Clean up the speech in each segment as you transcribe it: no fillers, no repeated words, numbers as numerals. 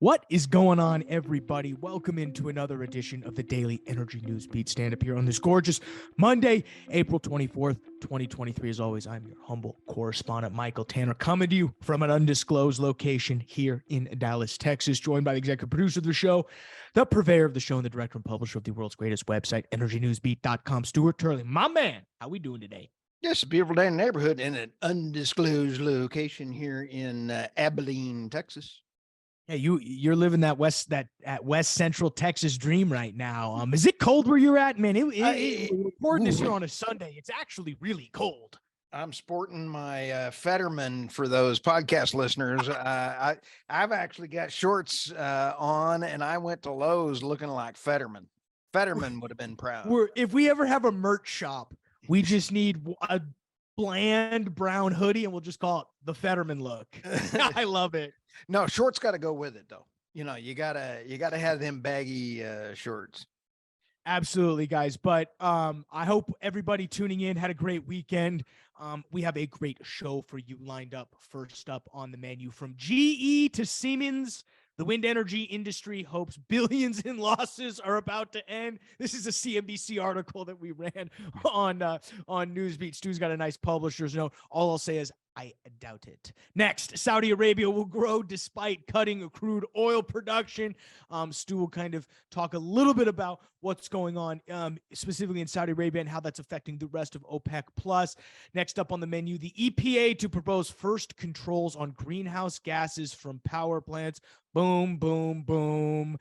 What is going on, everybody? Welcome into another edition of the Daily Energy News Beat Stand Up here on this gorgeous Monday, April 24th, 2023. As always, I'm your humble correspondent, Michael Tanner, coming to you from an undisclosed location here in Dallas, Texas, joined by the executive producer of the show, the purveyor of the show, and the director and publisher of the world's greatest website, EnergyNewsBeat.com, Stuart Turley. My man, how we doing today? Yes, a beautiful day in the neighborhood in an undisclosed location here in Abilene, Texas. Yeah, you're living that West Central Texas dream right now. Is it cold where you're at, man? We're recording this here on a Sunday. It's actually really cold. I'm sporting my Fetterman for those podcast listeners. I've actually got shorts on, and I went to Lowe's looking like Fetterman. Fetterman would have been proud. If we ever have a merch shop, we just need a bland brown hoodie, and we'll just call it the Fetterman look. I love it. No, shorts got to go with it, though. You know, you gotta have them baggy shorts. Absolutely, guys. But I hope everybody tuning in had a great weekend. We have a great show for you lined up. First up on the menu, from GE to Siemens, the wind energy industry hopes billions in losses are about to end. This is a CNBC article that we ran on Newsbeat. Stu's got a nice publisher's note. All I'll say is I doubt it. Next, Saudi Arabia will grow despite cutting crude oil production. Stu will kind of talk a little bit about what's going on specifically in Saudi Arabia and how that's affecting the rest of OPEC+. Next up on the menu, the EPA to propose first controls on greenhouse gases from power plants. Boom, boom, boom.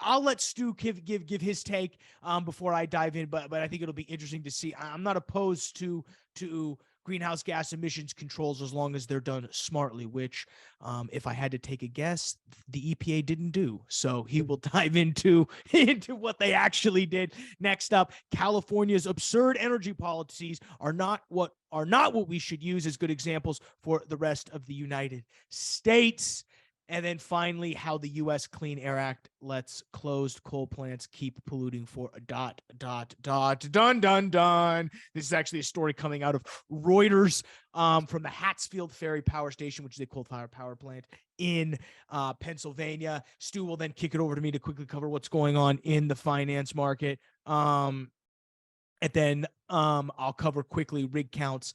I'll let Stu give his take before I dive in, but I think it'll be interesting to see. I'm not opposed to greenhouse gas emissions controls as long as they're done smartly, which if I had to take a guess, the EPA didn't do. So he will dive into what they actually did. Next up, California's absurd energy policies are not what we should use as good examples for the rest of the United States. And then finally, how the U.S. Clean Air Act lets closed coal plants keep polluting for a ... Dun, dun, dun. This is actually a story coming out of Reuters from the Hatsfield Ferry Power Station, which is a coal-fired power plant in Pennsylvania. Stu will then kick it over to me to quickly cover what's going on in the finance market. And then I'll cover quickly rig counts,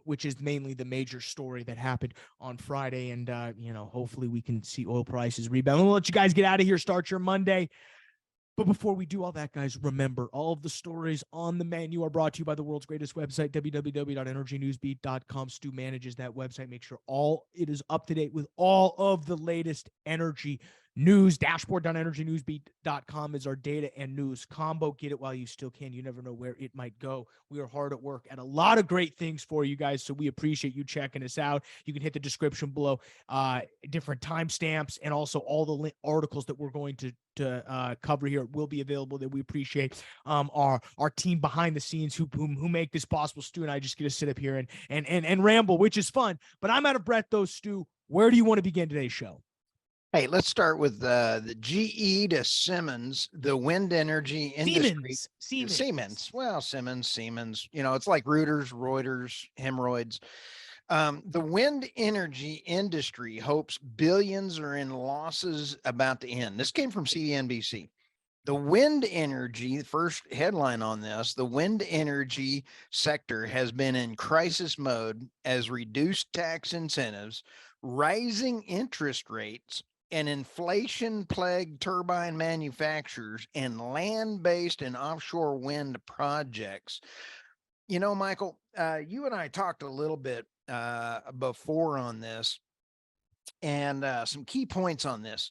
which is mainly the major story that happened on Friday. And, hopefully we can see oil prices rebound. We'll let you guys get out of here, start your Monday. But before we do all that, guys, remember, all of the stories on the menu are brought to you by the world's greatest website, www.energynewsbeat.com. Stu manages that website. Make sure it is up to date with all of the latest energy news. Dashboard.energynewsbeat.com is our data and news combo. Get it while you still can. You never know where it might go. We are hard at work at a lot of great things for you guys, so we appreciate you checking us out. You can hit the description below, different timestamps, and also all the articles that we're going to cover here will be available. That we appreciate our team behind the scenes who make this possible. Stu and I just get to sit up here and ramble, which is fun. But I'm out of breath though, Stu. Where do you want to begin today's show? Hey, let's start with the GE to Siemens, the wind energy industry. Siemens. Well, Siemens. You know, it's like Reuters, hemorrhoids. The wind energy industry hopes billions are in losses about to end. This came from CNBC. The wind energy, the first headline on this, the wind energy sector has been in crisis mode as reduced tax incentives, rising interest rates, and inflation-plagued turbine manufacturers and land-based and offshore wind projects. You know, Michael, you and I talked a little bit before on this, and some key points on this.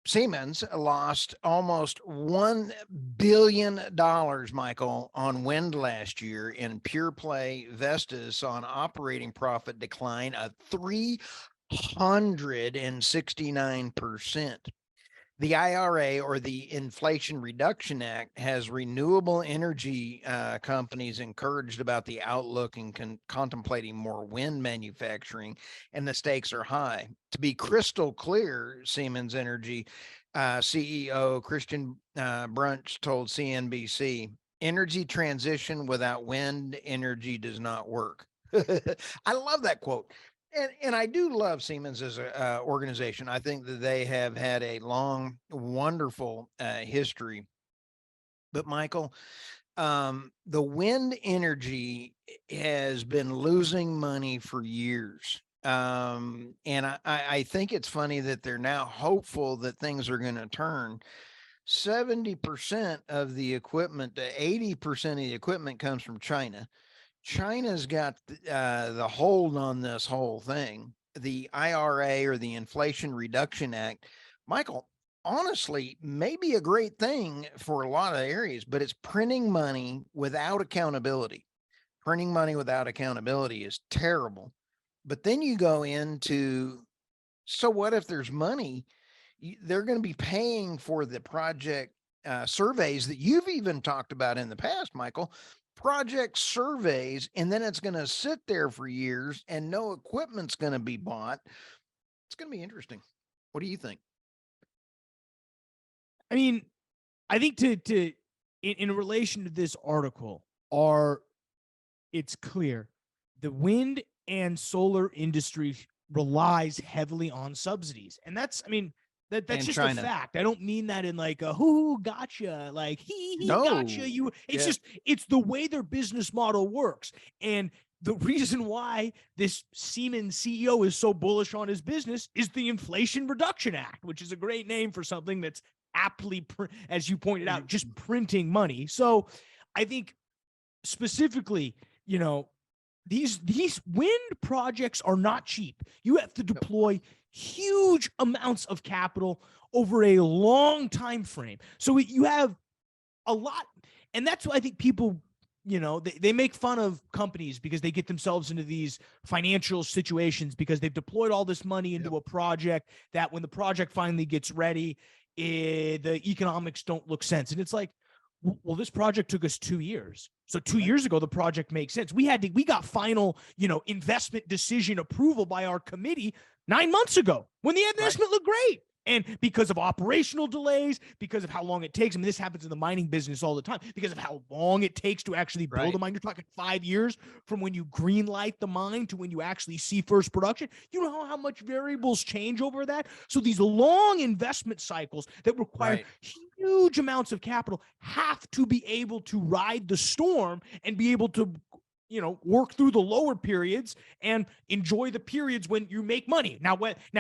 Siemens lost almost $1 billion, Michael, on wind last year, in pure play. Vestas saw an operating profit decline of 369%. The IRA, or the Inflation Reduction Act, has renewable energy companies encouraged about the outlook and contemplating more wind manufacturing, and the stakes are high. To be crystal clear, Siemens Energy CEO Christian Brunch told CNBC, energy transition without wind energy does not work. I love that quote. And I do love Siemens as a organization. I think that they have had a long, wonderful history. But Michael, the wind energy has been losing money for years. And I think it's funny that they're now hopeful that things are going to turn. 70% of the equipment to 80% of the equipment comes from China. China's got the hold on this whole thing. The IRA, or the Inflation Reduction Act, Michael, honestly, may be a great thing for a lot of areas, but it's printing money without accountability. Printing money without accountability is terrible. But then you go into, so what if there's money? They're going to be paying for the project surveys that you've even talked about in the past, Michael. Project surveys, and then it's going to sit there for years and no equipment's going to be bought. It's going to be interesting. What do you think? I mean, I think in relation to this article, it's clear the wind and solar industry relies heavily on subsidies, and that's that's just China. A fact. I don't mean that in like a who gotcha, like he gotcha you. It's just it's the way their business model works. And the reason why this Siemens CEO is so bullish on his business is the Inflation Reduction Act, which is a great name for something that's aptly, as you pointed out, just printing money. So I think specifically, these wind projects are not cheap. You have to deploy huge amounts of capital over a long time frame. So you have a lot, and that's why I think people, they make fun of companies because they get themselves into these financial situations because they've deployed all this money into a project that when the project finally gets ready, the economics don't look sense. And it's like, well, this project took us 2 years. So 2 years ago, the project makes sense. We got final, investment decision approval by our committee 9 months ago when the investment looked great. And because of operational delays, because of how long it takes, this happens in the mining business all the time, because of how long it takes to actually build a mine. You're talking 5 years from when you green light the mine to when you actually see first production. You know how much variables change over that? So these long investment cycles that require huge amounts of capital have to be able to ride the storm and be able to work through the lower periods and enjoy the periods when you make money. Now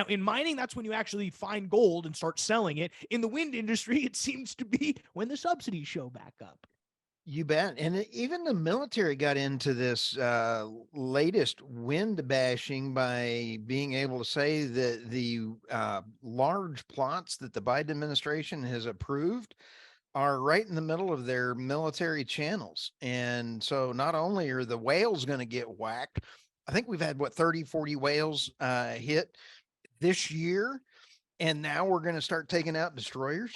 in mining, that's when you actually find gold and start selling it. In the wind industry, it seems to be when the subsidies show back up. You bet. And even the military got into this latest wind bashing by being able to say that the large plots that the Biden administration has approved are right in the middle of their military channels. And so not only are the whales going to get whacked, I think we've had 30, 40 whales hit this year. And now we're going to start taking out destroyers,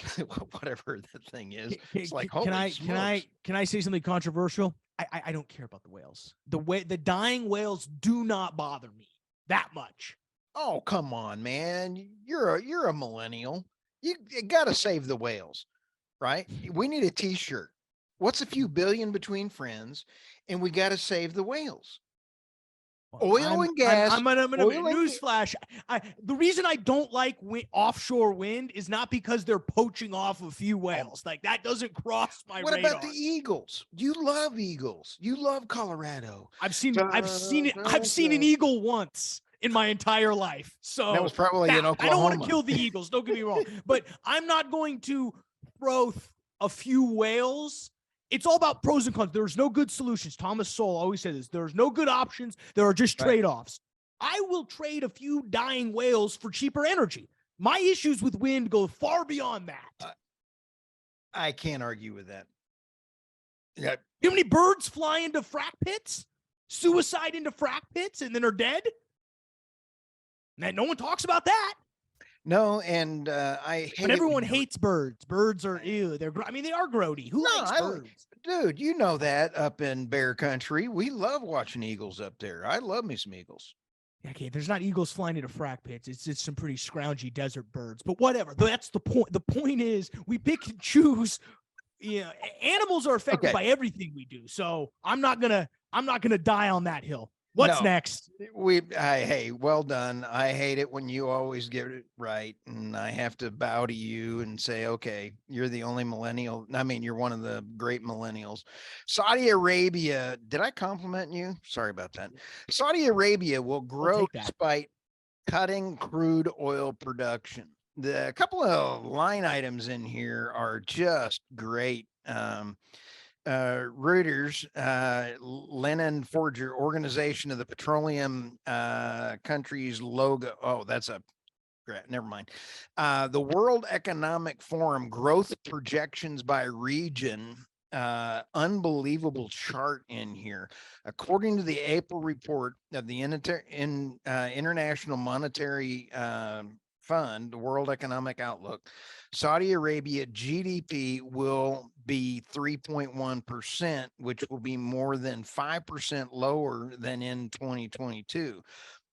whatever the thing is. It's like, can I say something controversial? I don't care about the whales. The dying whales do not bother me that much. Oh, come on, man. You're a millennial. You got to save the whales. Right? We need a t-shirt. What's a few billion between friends? And we got to save the whales. Oil and gas. I'm gonna newsflash. The reason I don't like offshore wind is not because they're poaching off a few whales. Like that doesn't cross my radar. What about the eagles? You love eagles. You love Colorado. I've seen an eagle once in my entire life. So that was probably in Oklahoma. I don't want to kill the eagles. Don't get me wrong, but I'm not going to throw a few whales. It's all about pros and cons. There's no good solutions. Thomas Sowell always said this. There's no good options. There are just trade-offs. I will trade a few dying whales for cheaper energy. My issues with wind go far beyond that. I can't argue with that. Yeah. You know how many birds fly into frack pits? Suicide into frack pits and then are dead? No one talks about that. No, and I hate. But everyone hates birds. Birds are ew. They are grody. Who likes birds? Dude, you know that up in bear country, we love watching eagles up there. I love me some eagles. Okay, there's not eagles flying into frack pits. It's some pretty scroungy desert birds. But whatever. That's the point. The point is we pick and choose. Animals are affected by everything we do. So I'm not gonna die on that hill. What's next? Hey, well done. I hate it when you always get it right. And I have to bow to you and say, okay, you're the only millennial. I mean, you're one of the great millennials. Saudi Arabia, did I compliment you? Sorry about that. Saudi Arabia will grow despite cutting crude oil production. The couple of line items in here are just great. Reuters, Lennon Forger, Organization of the Petroleum Countries logo. Oh, that's a never mind. The World Economic Forum growth projections by region. Unbelievable chart in here. According to the April report of the International Monetary Fund, the World Economic Outlook, Saudi Arabia GDP will be 3.1%, which will be more than 5% lower than in 2022.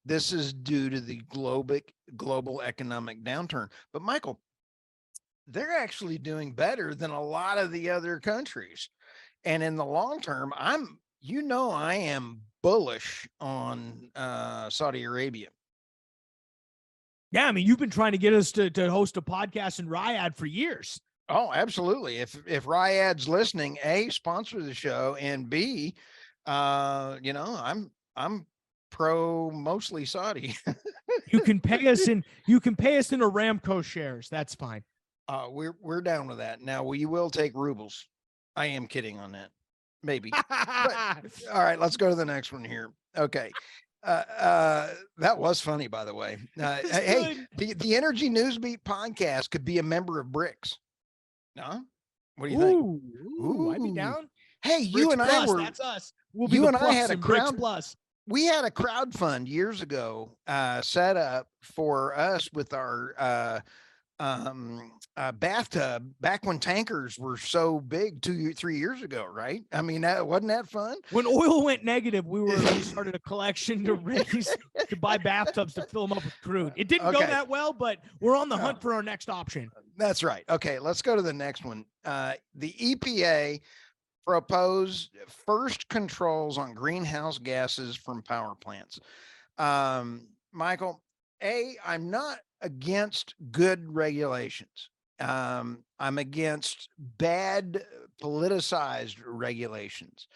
This is due to the global economic downturn. But Michael, they're actually doing better than a lot of the other countries. And in the long term, I am bullish on Saudi Arabia. Yeah, I mean, you've been trying to get us to host a podcast in Riyadh for years. Oh, absolutely. If Riyadh's listening, A, sponsor the show, and B, I'm pro mostly Saudi. You can pay us in Aramco shares. That's fine. We're down with that. Now we will take rubles. I am kidding on that. Maybe. But, all right, let's go to the next one here. Okay. That was funny, by the way. Hey, the Energy Newsbeat podcast could be a member of BRICS. No? What do you think? Ooh, I'd be down. Hey, BRICS you and Plus, I were. That's us. We'll be you the and I plus had a in crowd. BRICS Plus. We had a crowd fund years ago set up for us with our bathtub back when tankers were so big 3 years ago, right? I mean, wasn't that fun? When oil went negative, we started a collection to buy bathtubs to fill them up with crude. It didn't go that well, but we're on the hunt for our next option. That's right. Okay, let's go to the next one. The EPA proposed first controls on greenhouse gases from power plants. Michael, I'm not against good regulations. I'm against bad politicized regulations.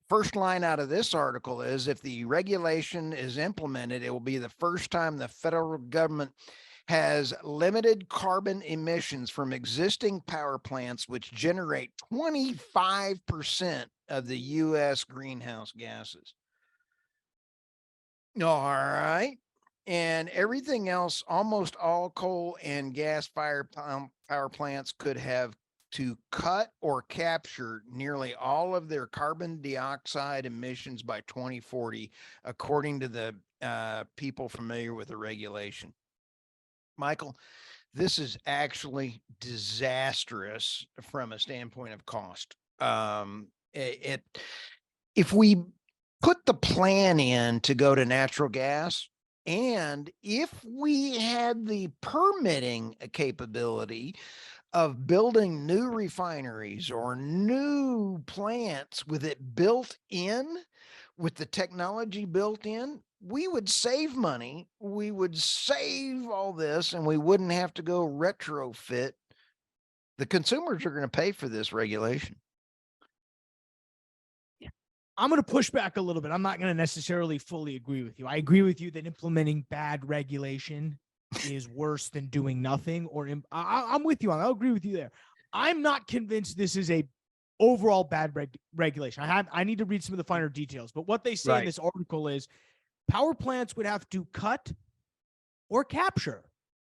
First line out of this article is, if the regulation is implemented, it will be the first time the federal government has limited carbon emissions from existing power plants, which generate 25% of the U.S. greenhouse gases. All right. And everything else, almost all coal and gas-fired power plants could have to cut or capture nearly all of their carbon dioxide emissions by 2040, according to the people familiar with the regulation. Michael, this is actually disastrous from a standpoint of cost. If we put the plan in to go to natural gas, and if we had the permitting capability of building new refineries or new plants with it built in, with the technology built in, we would save money. We would save all this, and we wouldn't have to go retrofit. The consumers are going to pay for this regulation. I'm going to push back a little bit. I'm not going to necessarily fully agree with you. I agree with you that implementing bad regulation is worse than doing nothing. I'm with you on. I'll agree with you there. I'm not convinced this is a overall bad regulation. I need to read some of the finer details, but what they say in this article is power plants would have to cut or capture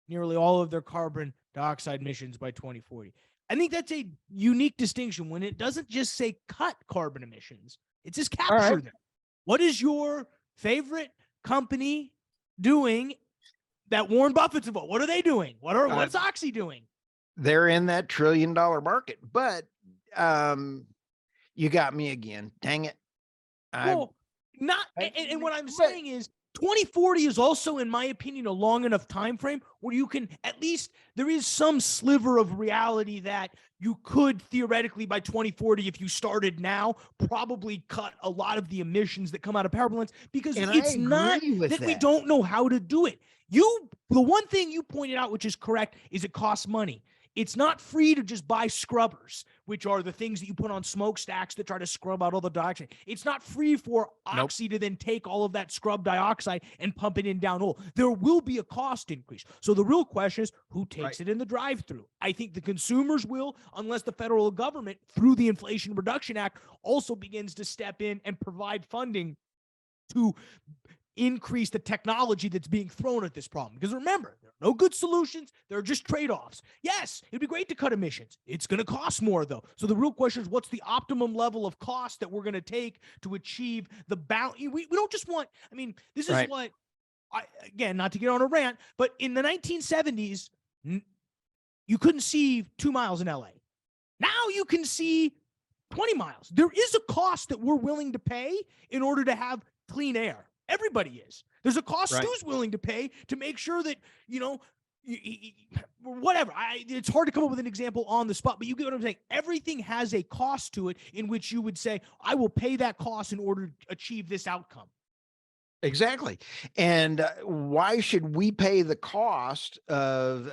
nearly all of their carbon dioxide emissions by 2040. I think that's a unique distinction when it doesn't just say cut carbon emissions. It's just capture them. What is your favorite company doing that Warren Buffett's involved? What are they doing? What's Oxy doing? They're in that $1 trillion market, but you got me again. Dang it. And what I'm saying is 2040 is also, in my opinion, a long enough time frame where you can at least, there is some sliver of reality that you could theoretically by 2040, if you started now, probably cut a lot of the emissions that come out of power plants, because it's not that we don't know how to do it. The one thing you pointed out, which is correct, is it costs money. It's not free to just buy scrubbers, which are the things that you put on smokestacks that try to scrub out all the dioxide. It's not free for Oxy to then take all of that scrub dioxide and pump it in downhole. There will be a cost increase. So the real question is, who takes it in the drive-through? I think the consumers will, unless the federal government, through the Inflation Reduction Act, also begins to step in and provide funding to increase the technology that's being thrown at this problem. Because remember, there are no good solutions. There are just trade-offs. Yes, it'd be great to cut emissions. It's going to cost more, though. So the real question is, what's the optimum level of cost that we're going to take to achieve the balance? We don't just want, I mean, this is what, again, not to get on a rant, but in the 1970s, you couldn't see 2 miles in LA. Now you can see 20 miles. There is a cost that we're willing to pay in order to have clean air. Everybody is. There's a cost Stu's willing to pay to make sure that, whatever. It's hard to come up with an example on the spot, but you get what I'm saying. Everything has a cost to it in which you would say, I will pay that cost in order to achieve this outcome. Exactly. And why should we pay the cost of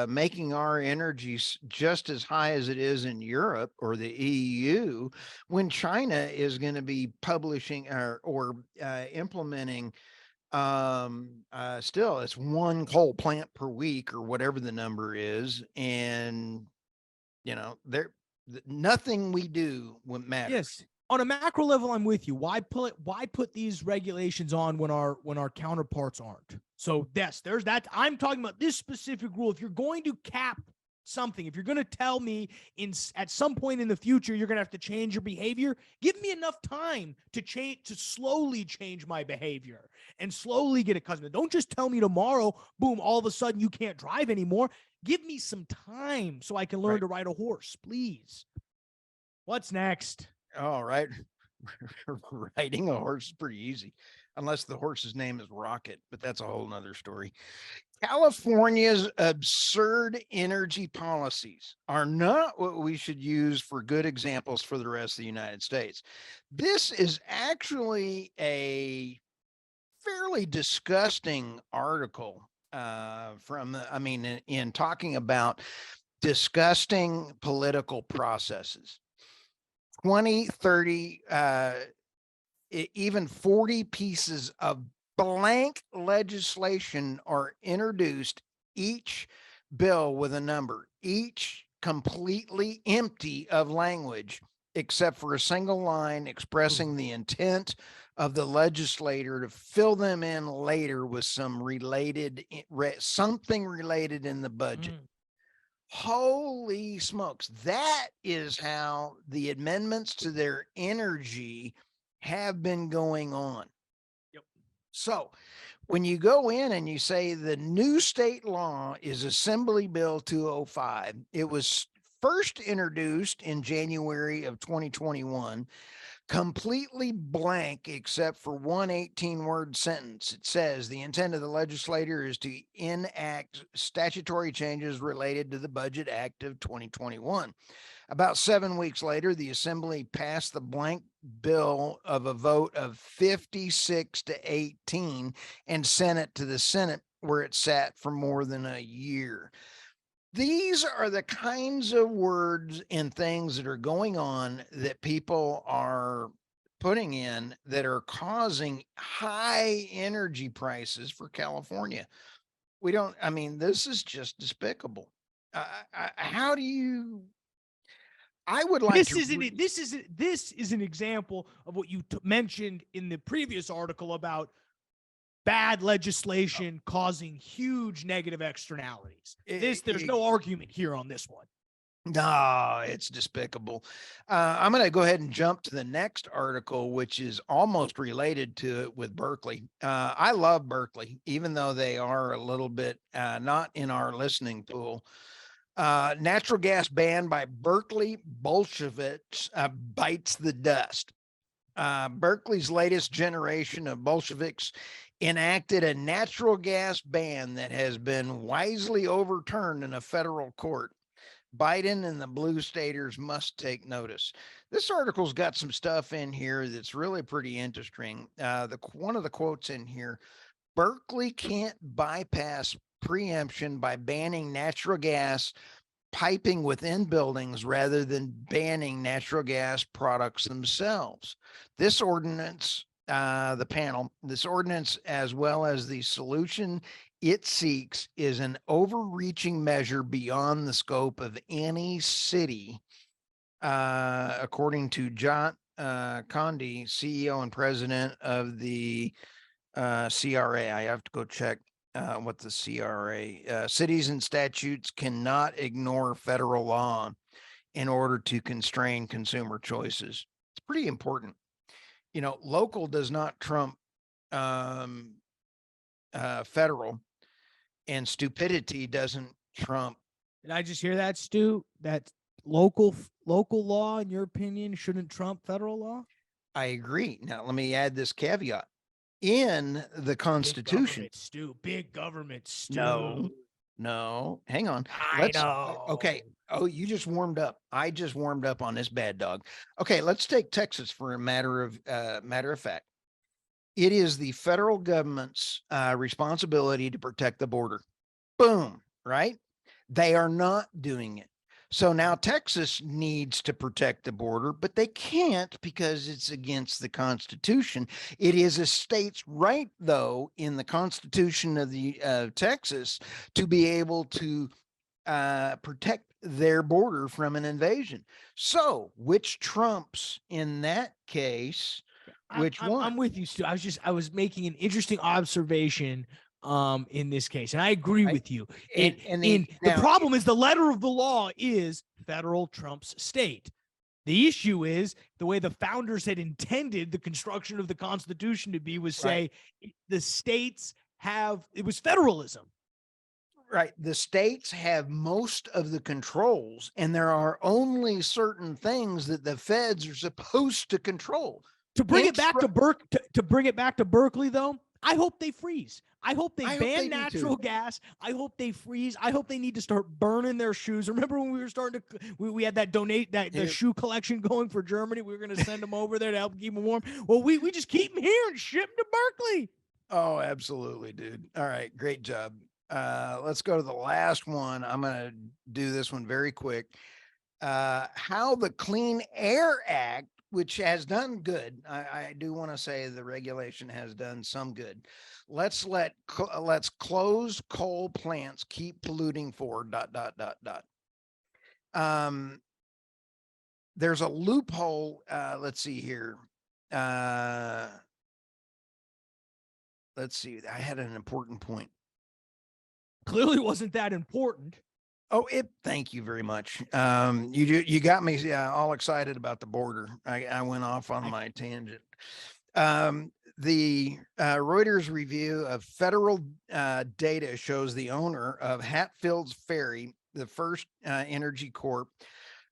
making our energy just as high as it is in Europe or the EU when China is going to be publishing or implementing still it's one coal plant per week or whatever the number is. And, nothing we do would matter. Yes. On a macro level, I'm with you. Why put these regulations on when our counterparts aren't? So yes, there's that. I'm talking about this specific rule. If you're going to cap something, if you're going to tell me at some point in the future you're going to have to change your behavior, give me enough time to slowly change my behavior and slowly get accustomed. Don't just tell me tomorrow, boom, all of a sudden you can't drive anymore. Give me some time so I can learn to ride a horse, please. What's next? All right. Riding a horse is pretty easy, unless the horse's name is Rocket, but that's a whole nother story. California's absurd energy policies are not what we should use for good examples for the rest of the United States. This is actually a fairly disgusting article in talking about disgusting political processes. 20, 30, even 40 pieces of blank legislation are introduced, each bill with a number, each completely empty of language, except for a single line expressing the intent of the legislator to fill them in later with something related in the budget. Holy smokes. That is how the amendments to their energy have been going on. Yep. So when you go in and you say the new state law is Assembly Bill 205, it was first introduced in January of 2021, completely blank except for one 18-word sentence. It says the intent of the legislator is to enact statutory changes related to the Budget Act of 2021. About 7 weeks later, the Assembly passed the blank bill of a vote of 56 to 18 and sent it to the Senate, where it sat for more than a year. These are the kinds of words and things that are going on that people are putting in that are causing high energy prices for California. This is just despicable. How do you, I would like this is an example of what you mentioned in the previous article about bad legislation causing huge negative externalities. There's no argument here on this one. No, it's despicable. I'm going to go ahead and jump to the next article, which is almost related to it with Berkeley. I love Berkeley, even though they are a little bit not in our listening pool. Natural gas banned by Berkeley Bolsheviks bites the dust. Berkeley's latest generation of Bolsheviks enacted a natural gas ban that has been wisely overturned in a federal court. Biden and the blue staters must take notice. This article's got some stuff in here that's really pretty interesting. One of the quotes in here: Berkeley can't bypass preemption by banning natural gas piping within buildings rather than banning natural gas products themselves. This ordinance, this ordinance, as well as the solution it seeks, is an overreaching measure beyond the scope of any city, according to John Condi, CEO and president of the CRA. I have to go check what the CRA, cities and statutes cannot ignore federal law in order to constrain consumer choices. It's pretty important. You know, local does not trump federal, and stupidity doesn't trump. Did I just hear that, Stu? That local law, in your opinion, shouldn't trump federal law? I agree. Now, let me add this caveat. In the Constitution, big government, Stu. No, hang on. I know. Okay. Oh, you just warmed up. I just warmed up on this bad dog. Okay, let's take Texas for a matter of fact. It is the federal government's responsibility to protect the border. Boom, right? They are not doing it. So now Texas needs to protect the border, but they can't because it's against the Constitution. It is a state's right, though, in the Constitution of the Texas to be able to protect their border from an invasion. So which trumps in that case? Which one? I'm with you, Stu. I was making an interesting observation in this case, and I agree with you. The problem is the letter of the law is federal trumps state. The issue is the way the founders had intended the construction of the Constitution to be was say the states it was federalism. Right. The states have most of the controls, and there are only certain things that the feds are supposed to control. To bring it back to Berkeley, though, I hope they freeze. I hope they ban natural gas. I hope they freeze. I hope they need to start burning their shoes. Remember when we were starting to, we had that the shoe collection going for Germany. We were going to send them over there to help keep them warm. Well, we just keep them here and ship them to Berkeley. Oh, absolutely, dude. All right. Great job. Let's go to the last one. I'm going to do this one very quick. How the Clean Air Act, which has done good. I do want to say the regulation has done some good. Let's close coal plants keep polluting for ... There's a loophole. Let's see here. Let's see. I had an important point. Clearly wasn't that important. Oh, thank you very much. You got me all excited about the border. I went off on my tangent. The Reuters review of federal data shows the owner of Hatfield's Ferry, the first energy corp,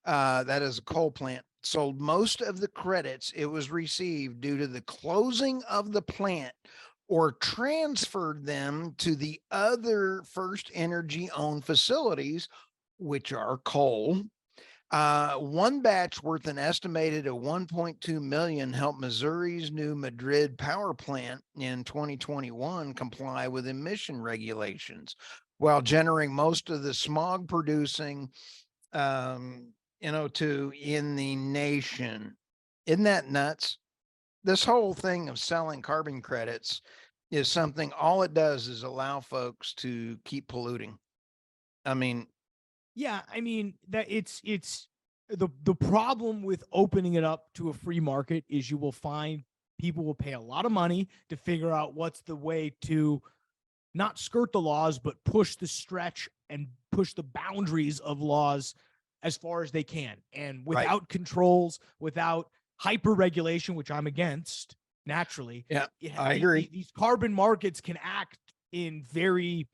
that is a coal plant, sold most of the credits it was received due to the closing of the plant, or transferred them to the other First Energy owned facilities, which are coal. One batch worth an estimated of 1.2 million helped Missouri's new Madrid power plant in 2021 comply with emission regulations, while generating most of the smog producing NO2 in the nation. Isn't that nuts? This whole thing of selling carbon credits is something, all it does is allow folks to keep polluting. I mean, that it's the problem with opening it up to a free market is you will find people will pay a lot of money to figure out what's the way to not skirt the laws, but push the stretch and push the boundaries of laws as far as they can. And without controls, without hyper regulation, which I'm against naturally. Yeah, I agree. These carbon markets can act in very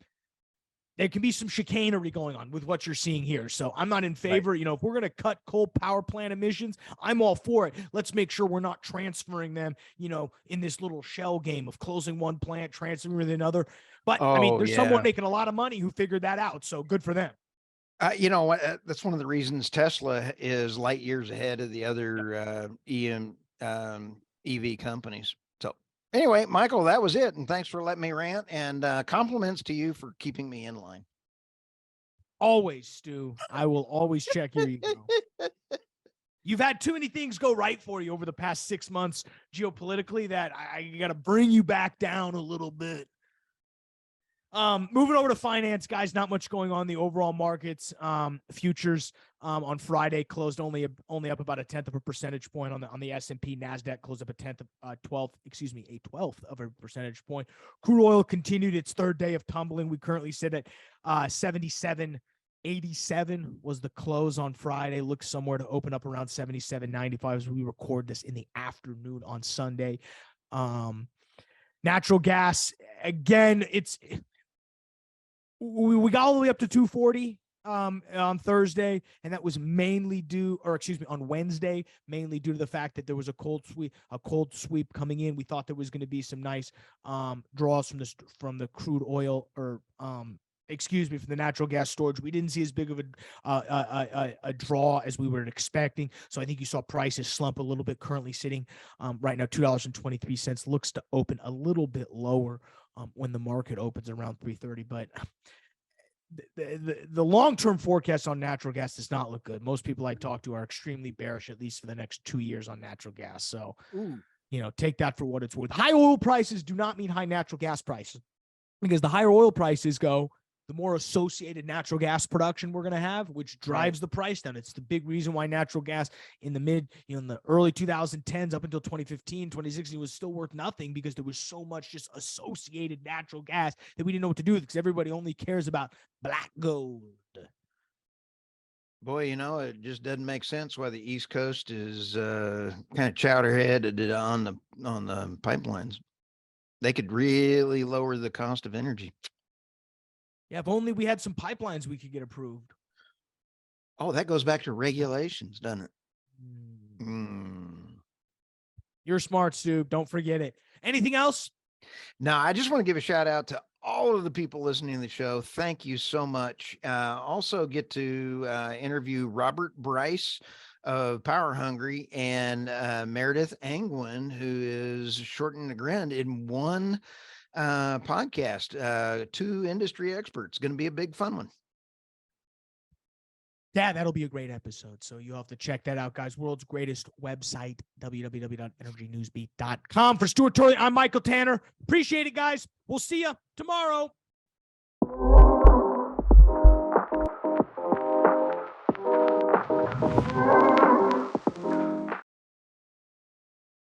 there can be some chicanery going on with what you're seeing here. So I'm not in favor. Right. If we're going to cut coal power plant emissions, I'm all for it. Let's make sure we're not transferring them, in this little shell game of closing one plant, transferring another. But there's someone making a lot of money who figured that out. So good for them. That's one of the reasons Tesla is light years ahead of the other EV companies. So anyway, Michael, that was it. And thanks for letting me rant, and compliments to you for keeping me in line. Always, Stu. I will always check your ego. You've had too many things go right for you over the past 6 months geopolitically that I got to bring you back down a little bit. Moving over to finance, guys, not much going on in the overall markets. Futures on Friday closed only up about a 1/10 of a percentage point on the S&P. NASDAQ closed up a 12th of a percentage point. Crude oil continued its third day of tumbling. We currently sit at 77.87 was the close on Friday. Looks somewhere to open up around 77.95 as we record this in the afternoon on Sunday. Natural gas, again, we got all the way up to 240 on Thursday, and that was mainly on Wednesday, mainly due to the fact that there was a cold sweep coming in. We thought there was going to be some nice draws from the crude oil from the natural gas storage. We didn't see as big of a draw as we were expecting. So I think you saw prices slump a little bit, currently sitting right now $2.23, looks to open a little bit lower when the market opens around 3:30. But the long-term forecast on natural gas does not look good. Most people I talk to are extremely bearish, at least for the next 2 years on natural gas. So, take that for what it's worth. High oil prices do not mean high natural gas prices, because the higher oil prices go, the more associated natural gas production we're going to have, which drives the price down. It's the big reason why natural gas in the early 2010s up until 2015, 2016 was still worth nothing, because there was so much just associated natural gas that we didn't know what to do with, because everybody only cares about black gold. Boy, it just doesn't make sense why the East Coast is kind of chowder-headed on the pipelines. They could really lower the cost of energy. Yeah, if only we had some pipelines we could get approved. Oh, that goes back to regulations, doesn't it? You're smart, Stu. Don't forget it. Anything else? No, I just want to give a shout out to all of the people listening to the show. Thank you so much. Also get to interview Robert Bryce of Power Hungry and Meredith Angwin, who is shortening the grind in one podcast. Two industry experts. Going to be a big fun one. Yeah, that'll be a great episode. So you'll have to check that out, guys. World's greatest website, www.energynewsbeat.com. For Stuart Torley, I'm Michael Tanner. Appreciate it, guys. We'll see you tomorrow.